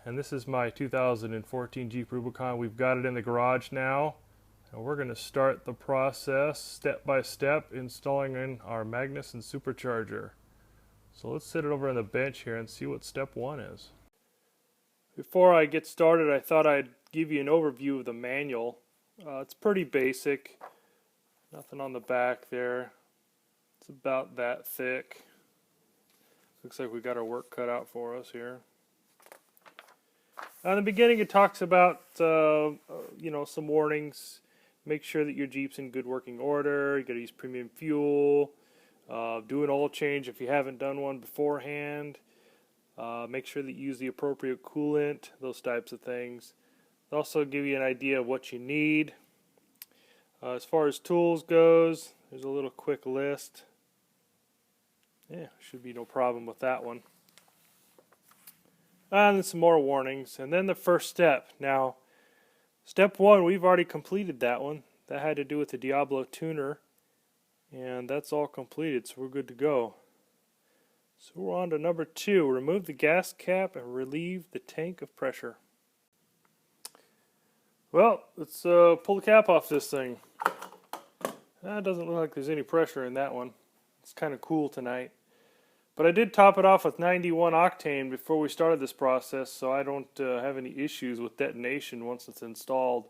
and this is my 2014 Jeep Rubicon. We've got it in the garage now, and we're going to start the process step by step installing in our Magnuson Supercharger. So let's sit it over on the bench here and see what step one is. Before I get started, I thought I'd give you an overview of the manual. It's pretty basic, nothing on the back there. It's about that thick. Looks like we got our work cut out for us here. In the beginning, it talks about some warnings. Make sure that your Jeep's in good working order. You got to use premium fuel. Do an oil change if you haven't done one beforehand. Make sure that you use the appropriate coolant. Those types of things. They also give you an idea of what you need. As far as tools goes, there's a little quick list. Yeah, should be no problem with that one. And then some more warnings. And then the first step. Now, step one, we've already completed that one. That had to do with the Diablo tuner. And that's all completed, so we're good to go. So we're on to number two. Remove the gas cap and relieve the tank of pressure. Well, let's pull the cap off this thing. It doesn't look like there's any pressure in that one. It's kind of cool tonight. But I did top it off with 91 octane before we started this process, so I don't have any issues with detonation once it's installed,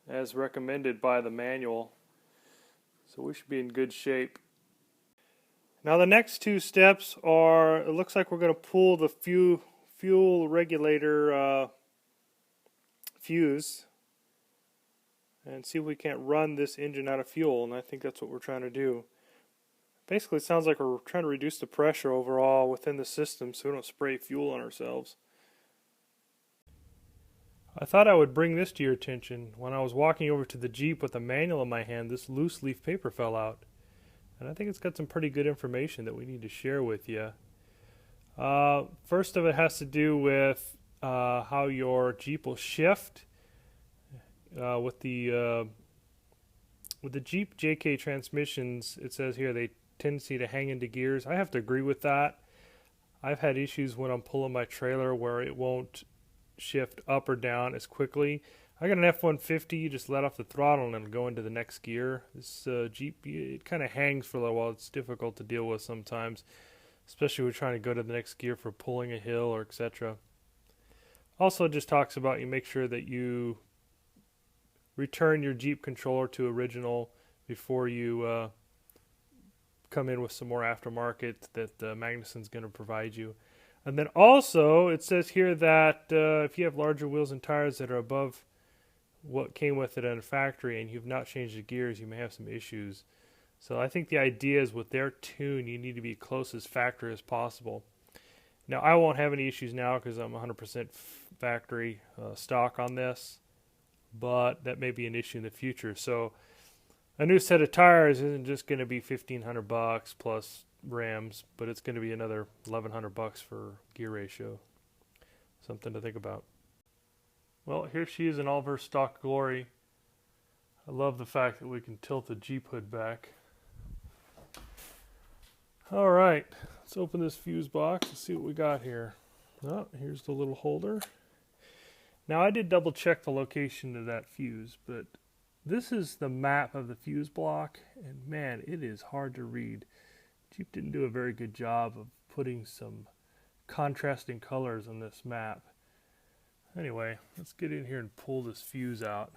as recommended by the manual. So we should be in good shape. Now the next two steps are, it looks like we're going to pull the fuel regulator fuse and see if we can't run this engine out of fuel, and I think that's what we're trying to do. Basically, it sounds like we're trying to reduce the pressure overall within the system so we don't spray fuel on ourselves. I thought I would bring this to your attention. When I was walking over to the Jeep with the manual in my hand, this loose leaf paper fell out. And I think it's got some pretty good information that we need to share with you. First of it has to do with how your Jeep will shift. With the Jeep JK transmissions, it says here they tendency to hang into gears. I have to agree with that. I've had issues when I'm pulling my trailer where it won't shift up or down as quickly. I got an F-150, you just let off the throttle and it'll go into the next gear. This Jeep, it kind of hangs for a little while. It's difficult to deal with sometimes, especially when we're trying to go to the next gear for pulling a hill or etc. Also, it just talks about you make sure that you return your Jeep controller to original before you come in with some more aftermarket that Magnuson's going to provide you. And then also, it says here that if you have larger wheels and tires that are above what came with it in a factory and you've not changed the gears, you may have some issues. So I think the idea is with their tune, you need to be close as factory as possible. Now, I won't have any issues now because I'm 100% factory stock on this, but that may be an issue in the future. So a new set of tires isn't just going to be $1,500 plus rims, but it's going to be another $1,100 for gear ratio. Something to think about. Well, here she is in all of her stock glory. I love the fact that we can tilt the Jeep hood back. All right, let's open this fuse box and see what we got here. Oh, here's the little holder. Now, I did double check the location of that fuse, but this is the map of the fuse block, and man, it is hard to read. Jeep didn't do a very good job of putting some contrasting colors on this map. Anyway, let's get in here and pull this fuse out.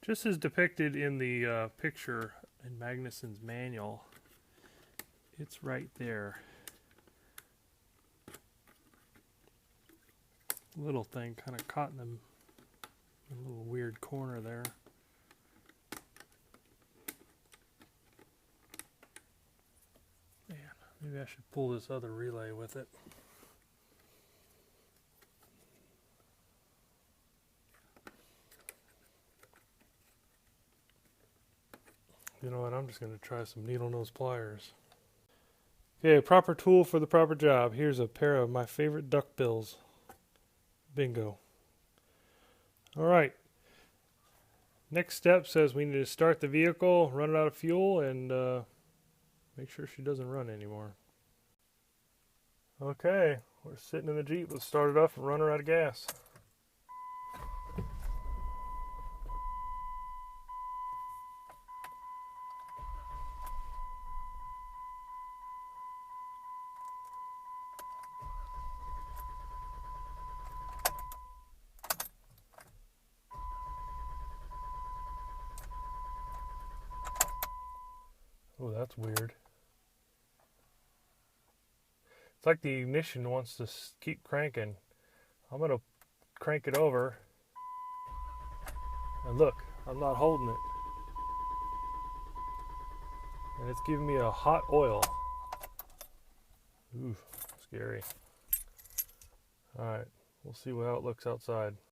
Just as depicted in the picture in Magnuson's manual, it's right there. Little thing kind of caught in a little weird corner there. Man, maybe I should pull this other relay with it. You know what, I'm just going to try some needle nose pliers. Okay, proper tool for the proper job. Here's a pair of my favorite duck bills. Bingo. Alright. Next step says we need to start the vehicle, run it out of fuel, and make sure she doesn't run anymore. Okay, We're sitting in the Jeep. Let's start it up and run her out of gas. Oh, that's weird. It's like the ignition wants to keep cranking. I'm going to crank it over. And look, I'm not holding it. And it's giving me a hot oil. Ooh, scary. Alright, we'll see how it looks outside.